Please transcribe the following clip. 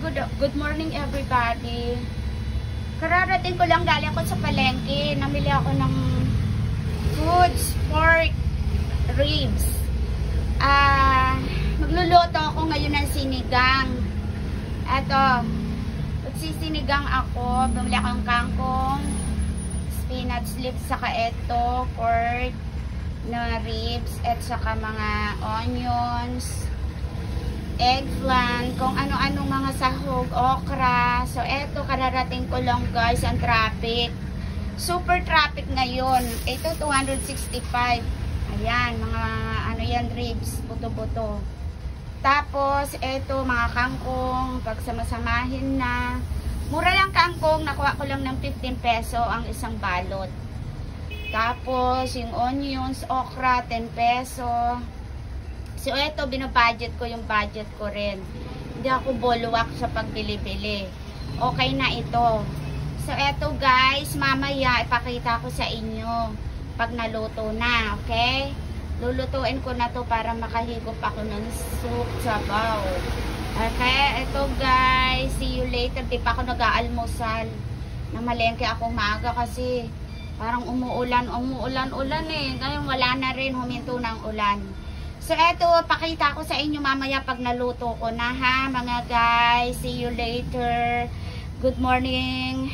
Good morning everybody. Kararating ko lang, galing ko sa palengke. Namili ako ng foods, pork ribs. Magluluto ako ngayon ng sinigang. Eto, magsisinigang ako. Bumili akong kangkong, spinach leaves, saka eto, pork na ribs, at saka mga onions, eggplant, kung ano-ano mga sahog, okra. So, eto, kararating ko lang guys, ang traffic. Super traffic ngayon. Ito, 265. Ayan, mga ano yan, ribs, buto-buto. Tapos, eto, mga kangkong, pag samasamahin na. Mura lang kangkong, nakuha ko lang ng 15 peso ang isang balot. Tapos, yung onions, okra, 10 peso. So, ito, binabudget ko yung budget ko rin. Hindi ako bolwak sa pagbili-bili. Okay na ito. So, ito guys, mamaya ipakita ko sa inyo pag naluto na, okay? Lulutuin ko na to para makahigop ako ng soup sabaw. Okay, ito guys, see you later. Di pa ako nag-aalmusal. Namalengke ako maaga kasi parang umuulan eh. Ngayon wala na rin, huminto ng ulan. So, eto, pakita ko sa inyo mamaya pag naluto ko na ha, mga guys. See you later. Good morning.